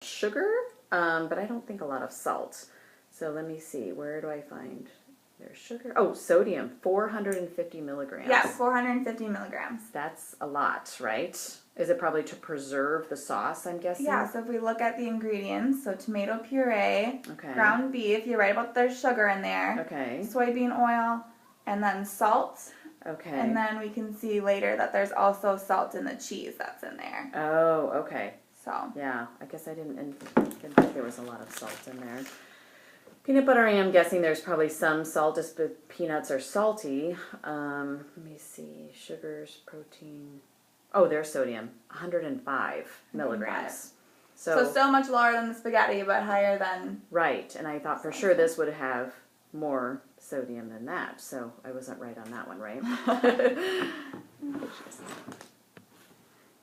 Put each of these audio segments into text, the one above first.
sugar, but I don't think a lot of salt. So let me see, where do I find their sugar? Oh, sodium, 450 milligrams. Yeah, 450 milligrams. That's a lot, right? Is it probably to preserve the sauce, I'm guessing? Yeah, so if we look at the ingredients, so tomato puree, Okay. ground beef, you're right about there's sugar in there. Okay. Soybean oil, and then salt. Okay. And then we can see later that there's also salt in the cheese that's in there. Oh, okay. So. Yeah, I guess I didn't think there was a lot of salt in there. Peanut butter, I am guessing there's probably some salt, just because peanuts are salty. Let me see, sugars, protein. Oh, there's sodium, 105 milligrams. So still much lower than the spaghetti, but higher than... Right, and I thought for sure this would have more sodium than that, so I wasn't right on that one, right?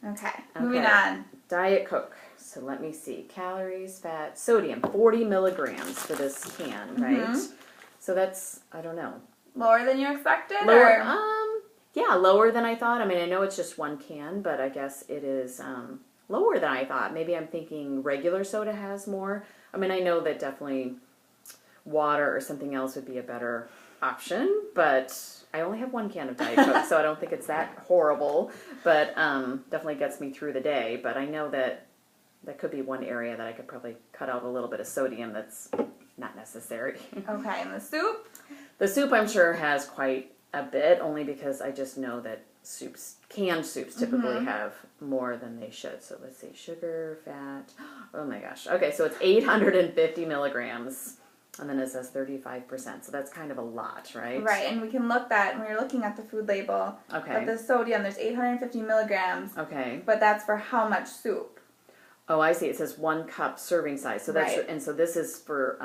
Okay, moving on. Diet Coke. So let me see. Calories, fat, sodium, 40 milligrams for this can, right? So that's, I don't know. Lower than you expected? Lower, yeah, lower than I thought. I mean, I know it's just one can, but I guess it is lower than I thought. Maybe I'm thinking regular soda has more. I mean, I know that definitely water or something else would be a better option, but I only have one can of Diet Coke, so I don't think it's that horrible, but definitely gets me through the day. But I know that could be one area that I could probably cut out a little bit of sodium that's not necessary. Okay, and the soup? The soup, I'm sure, has quite a bit, only because I just know that canned soups typically have more than they should. So let's see, sugar, fat, oh my gosh. Okay, so it's 850 milligrams. And then it says 35%, so that's kind of a lot, right? Right, and we can look that when you're looking at the food label. Okay. But the sodium, there's 850 milligrams. Okay. But that's for how much soup? Oh, I see. It says 1 cup serving size. So that's right. And so this is for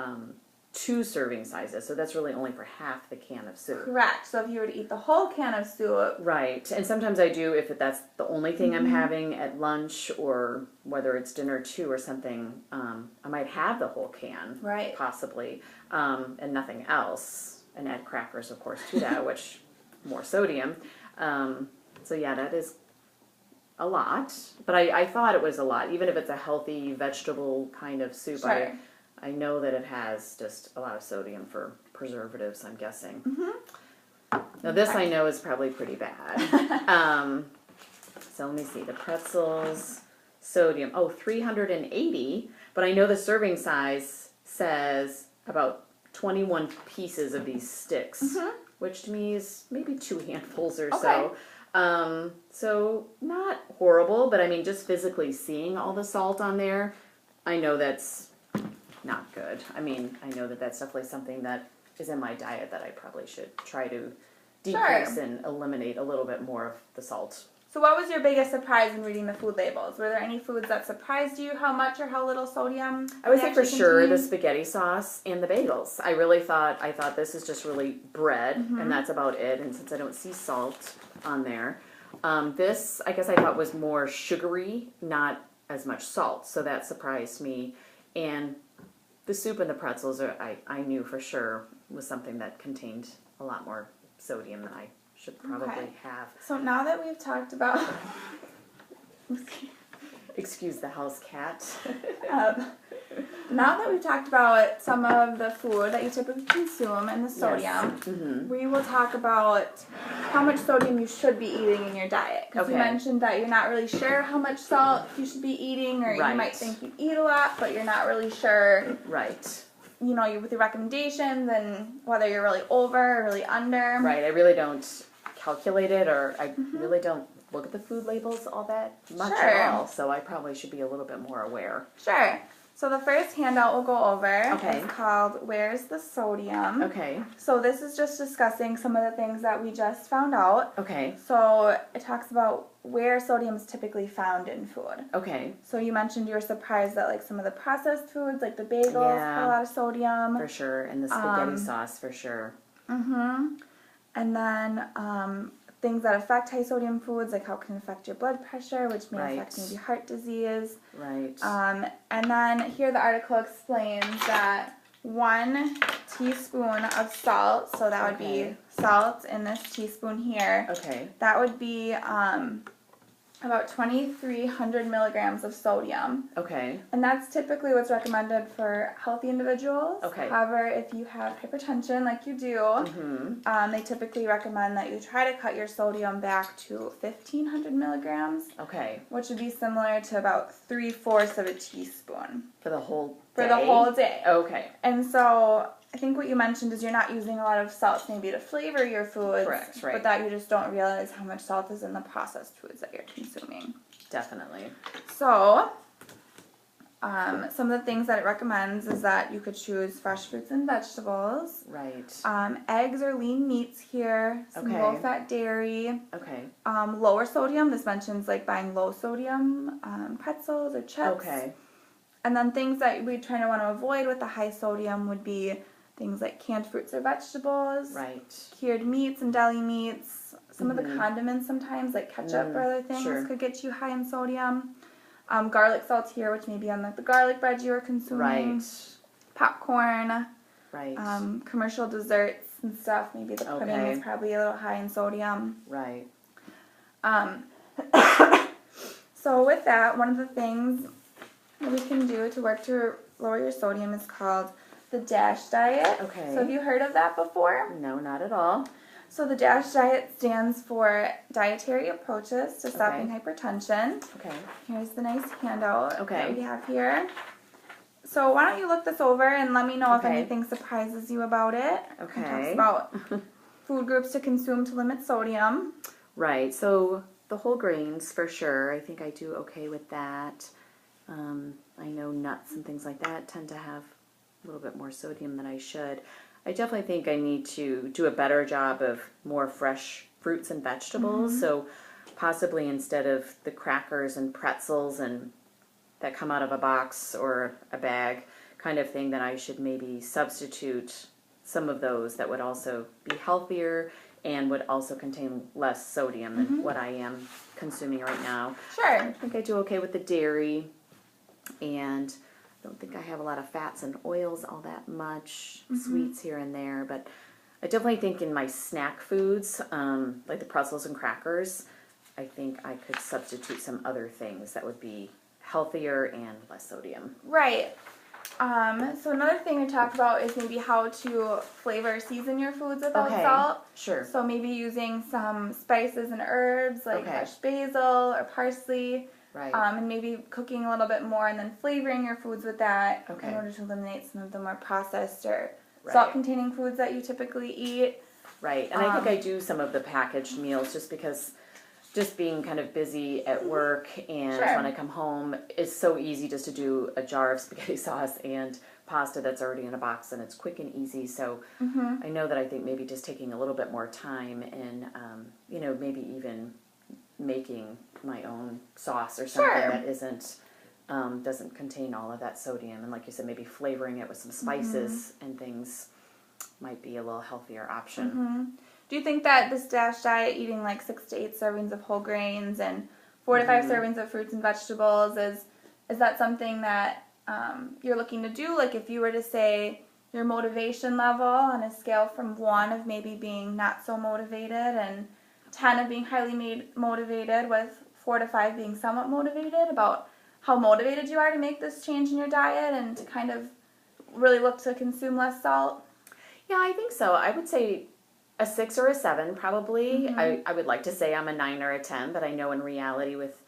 2 serving sizes. So that's really only for half the can of soup. Correct. So if you were to eat the whole can of soup. Right. And sometimes I do if that's the only thing I'm having at lunch, or whether it's dinner too or something. I might have the whole can. Right. Possibly. And nothing else. And add crackers, of course, to that, which more sodium. So yeah, that is a lot. But I thought it was a lot. Even if it's a healthy vegetable kind of soup, sure. I know that it has just a lot of sodium for preservatives, I'm guessing. Now this I know is probably pretty bad. So let me see. The pretzels, sodium, 380. But I know the serving size says about 21 pieces of these sticks, which to me is maybe 2 handfuls or so. So not horrible, but I mean, just physically seeing all the salt on there, I know that's not good. I mean, I know that that's definitely something that is in my diet that I probably should try to decrease and eliminate a little bit more of the salt. So what was your biggest surprise in reading the food labels? Were there any foods that surprised you how much or how little sodium? I would say for sure the spaghetti sauce and the bagels. I thought this is just really bread, and that's about it. And since I don't see salt on there, this I guess I thought was more sugary, not as much salt. So that surprised me. And the soup and the pretzels, I knew for sure was something that contained a lot more sodium than I should probably have. So now that we've talked about... Excuse the house cat. Now that we've talked about some of the food that you typically consume and the sodium, we will talk about how much sodium you should be eating in your diet. Because you mentioned that you're not really sure how much salt you should be eating, or you might think you eat a lot, but you're not really sure. Right. You know, with your recommendations and whether you're really over or really under. Right. I really don't calculate it, or I really don't look at the food labels all that much at all. So I probably should be a little bit more aware. Sure. So the first handout we'll go over is called Where's the Sodium? Okay. So this is just discussing some of the things that we just found out. Okay. So it talks about where sodium is typically found in food. Okay. So you mentioned you were surprised that like some of the processed foods, like the bagels, have a lot of sodium. For sure. And the spaghetti sauce, for sure. And then things that affect high sodium foods, like how it can affect your blood pressure, which may affect maybe heart disease. Right. And then here the article explains that 1 teaspoon of salt, so that would be salt in this teaspoon here. Okay. That would be about 2,300 milligrams of sodium. Okay. And that's typically what's recommended for healthy individuals. Okay. However, if you have hypertension like you do, they typically recommend that you try to cut your sodium back to 1,500 milligrams. Okay. Which would be similar to about 3/4 of a teaspoon. For the whole day? For the whole day. Okay. And so I think what you mentioned is you're not using a lot of salt maybe to flavor your foods. Correct, right. But that you just don't realize how much salt is in the processed foods that you're consuming. Definitely. So, some of the things that it recommends is that you could choose fresh fruits and vegetables. Right. Eggs or lean meats here. Some low-fat dairy. Okay. Lower sodium. This mentions like buying low sodium pretzels or chips. Okay. And then things that we try to want to avoid with the high sodium would be things like canned fruits or vegetables. Right. Cured meats and deli meats. Some of the condiments sometimes, like ketchup or other things, could get you high in sodium. Garlic salt here, which may be on like the garlic bread you are consuming. Right. Popcorn. Right. Commercial desserts and stuff. Maybe the pudding is probably a little high in sodium. Right. So with that, one of the things that we can do to work to lower your sodium is called the DASH diet. Okay. So have you heard of that before? No, not at all. So the DASH diet stands for Dietary Approaches to Stopping Hypertension. Okay. Here's the nice handout that we Okay. have here. So why don't you look this over and let me know if anything surprises you about it. Okay. It talks about food groups to consume to limit sodium. Right. So the whole grains for sure. I think I do okay with that. I know nuts and things like that tend to have a little bit more sodium than I should. I definitely think I need to do a better job of more fresh fruits and vegetables. So possibly instead of the crackers and pretzels and that come out of a box or a bag kind of thing, that I should maybe substitute some of those that would also be healthier and would also contain less sodium than what I am consuming right now. Sure. I think I do okay with the dairy, and I don't think I have a lot of fats and oils all that much, sweets here and there, but I definitely think in my snack foods, like the pretzels and crackers, I think I could substitute some other things that would be healthier and less sodium. Right. So another thing to talk about is maybe how to flavor season your foods without salt. Sure. So maybe using some spices and herbs like fresh basil or parsley. Right. And maybe cooking a little bit more and then flavoring your foods with that in order to eliminate some of the more processed or salt-containing foods that you typically eat. Right. And I think I do some of the packaged meals just because just being kind of busy at work and when I come home, it's so easy just to do a jar of spaghetti sauce and pasta that's already in a box, and it's quick and easy. So I know that I think maybe just taking a little bit more time and, maybe even making my own sauce or something that isn't, doesn't contain all of that sodium. And like you said, maybe flavoring it with some spices and things might be a little healthier option. Do you think that this DASH diet, eating like 6 to 8 servings of whole grains and 4 to 5 servings of fruits and vegetables, is that something that you're looking to do? Like if you were to say your motivation level on a scale from 1 of maybe being not so motivated and 10 of being highly motivated, with 4 to 5 being somewhat motivated, about how motivated you are to make this change in your diet and to kind of really look to consume less salt? Yeah, I think so. I would say a 6 or a 7 probably. I would like to say I'm a 9 or a 10, but I know in reality with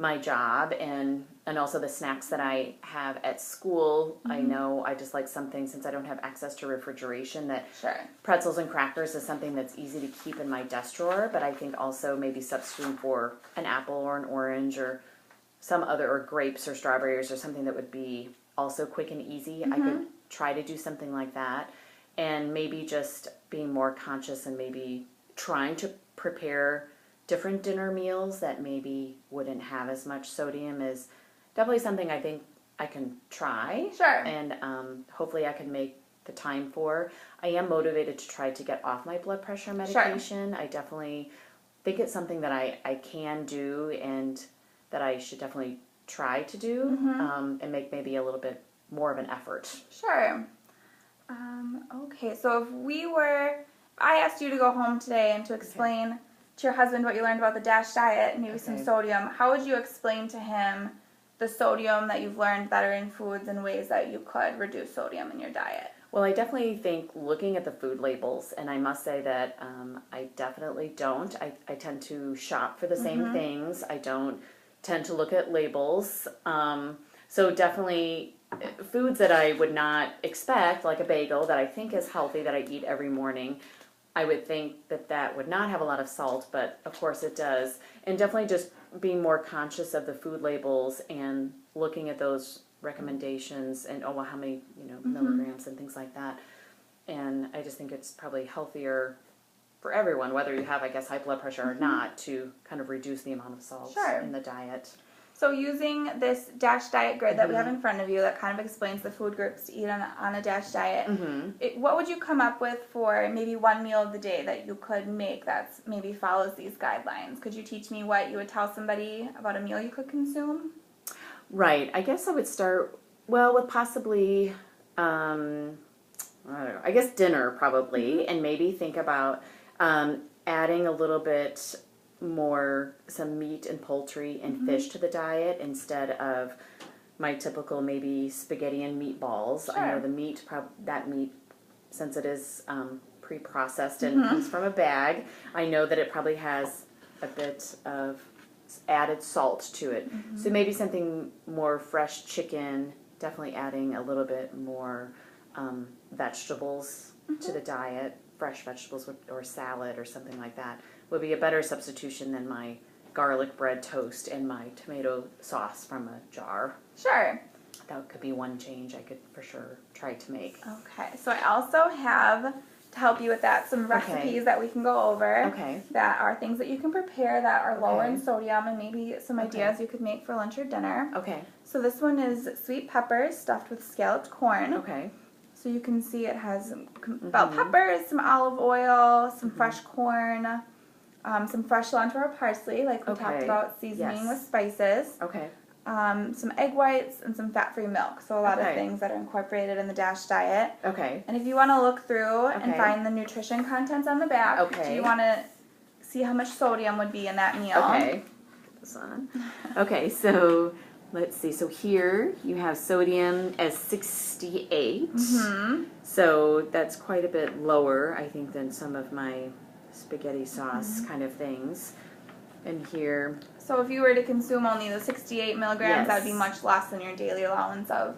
my job and also the snacks that I have at school, I know I just like something, since I don't have access to refrigeration, that pretzels and crackers is something that's easy to keep in my desk drawer, but I think also maybe substituting for an apple or an orange or some other, or grapes or strawberries or something that would be also quick and easy. I could try to do something like that, and maybe just being more conscious and maybe trying to prepare different dinner meals that maybe wouldn't have as much sodium is definitely something I think I can try. Sure. And hopefully I can make the time for. I am motivated to try to get off my blood pressure medication. I definitely think it's something that I can do and that I should definitely try to do and make maybe a little bit more of an effort. Sure. Okay, so if I asked you to go home today and to explain to your husband what you learned about the DASH diet, and maybe some Okay. sodium, how would you explain to him the sodium that you've learned that are in foods and ways that you could reduce sodium in your diet? Well, I definitely think looking at the food labels, and I must say that I definitely don't. I tend to shop for the same things. I don't tend to look at labels. So definitely foods that I would not expect, like a bagel that I think is healthy, that I eat every morning, I would think that that would not have a lot of salt, but of course it does. And definitely just being more conscious of the food labels and looking at those recommendations and well, how many milligrams and things like that. And I just think it's probably healthier for everyone, whether you have, I guess, high blood pressure or not, to kind of reduce the amount of salt in the diet. So using this DASH diet grid that we have in front of you that kind of explains the food groups to eat on a DASH diet, what would you come up with for maybe one meal of the day that you could make that maybe follows these guidelines? Could you teach me what you would tell somebody about a meal you could consume? Right. I guess I would start, well, with possibly, I don't know, I guess dinner probably, and maybe think about adding a little bit more, some meat and poultry and fish to the diet instead of my typical maybe spaghetti and meatballs. Sure. I know the meat, that meat, since it is pre-processed and comes from a bag, I know that it probably has a bit of added salt to it. So maybe something more fresh chicken, definitely adding a little bit more vegetables to the diet, fresh vegetables or salad or something like that would be a better substitution than my garlic bread toast and my tomato sauce from a jar. Sure. That could be one change I could for sure try to make. Okay, so I also have, to help you with that, some recipes that we can go over that are things that you can prepare that are lower in sodium, and maybe some ideas you could make for lunch or dinner. Okay. So this one is sweet peppers stuffed with scalloped corn. Okay. So you can see it has bell peppers, some olive oil, some fresh corn, some fresh cilantro or parsley, like we talked about, seasoning with spices. Okay. Some egg whites and some fat-free milk. So a lot of things that are incorporated in the DASH diet. Okay. And if you want to look through and find the nutrition contents on the back, do you want to see how much sodium would be in that meal? Okay. Put this on. Okay, so let's see. So here you have sodium as 68. So that's quite a bit lower, I think, than some of my spaghetti sauce kind of things. And here, so if you were to consume only the 68 milligrams, that would be much less than your daily allowance of,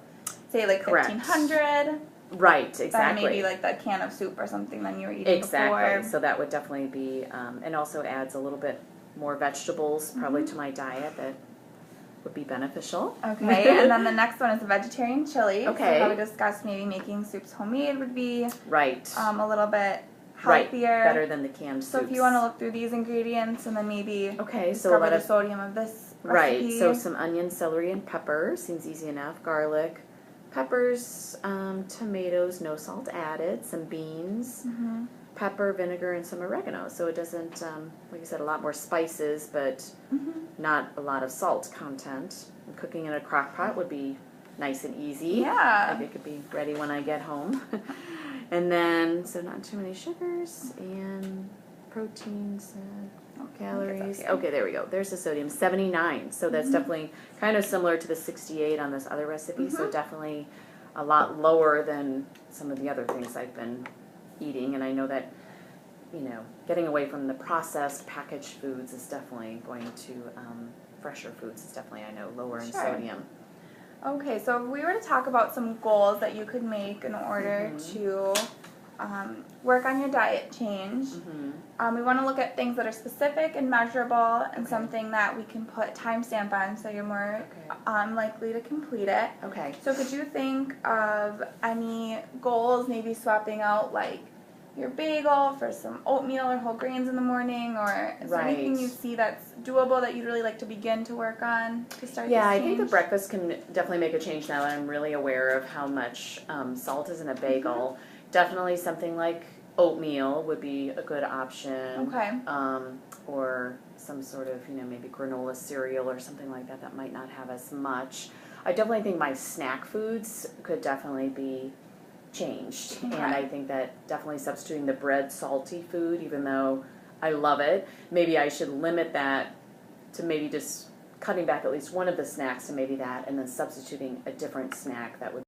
say, like 1,500. Right, exactly. Then maybe like the can of soup or something than you were eating before. So that would definitely be, and also adds a little bit more vegetables probably to my diet that would be beneficial. Okay, and then the next one is a vegetarian chili. Okay. So how we discussed, maybe making soups homemade would be a little bit healthier. Better than the canned soups. So if you want to look through these ingredients and then maybe discover the sodium of this recipe. Right, so some onion, celery, and pepper. Seems easy enough. Garlic, peppers, tomatoes, no salt added, some beans, pepper, vinegar, and some oregano. So it doesn't, like I said, a lot more spices, but not a lot of salt content. And cooking in a crock pot would be nice and easy. Yeah. Like it could be ready when I get home. And then, so not too many sugars and proteins, calories. Okay, there we go. There's the sodium, 79. So that's definitely kind of similar to the 68 on this other recipe. So definitely a lot lower than some of the other things I've been eating. And I know that, getting away from the processed packaged foods is definitely going to, fresher foods is definitely, I know, lower in sodium. Okay, so if we were to talk about some goals that you could make in order to work on your diet change, we want to look at things that are specific and measurable and something that we can put a timestamp on so you're more likely to complete it. Okay. So could you think of any goals, maybe swapping out like your bagel for some oatmeal or whole grains in the morning, or is there anything you see that's doable that you'd really like to begin to work on to start this change? I think the breakfast can definitely make a change now that I'm really aware of how much salt is in a bagel. Definitely something like oatmeal would be a good option. Okay. Or some sort of, maybe granola cereal or something like that that might not have as much. I definitely think my snack foods could definitely be changed. And I think that definitely substituting the bread salty food, even though I love it. Maybe I should limit that to maybe just cutting back at least one of the snacks to maybe that, and then substituting a different snack that would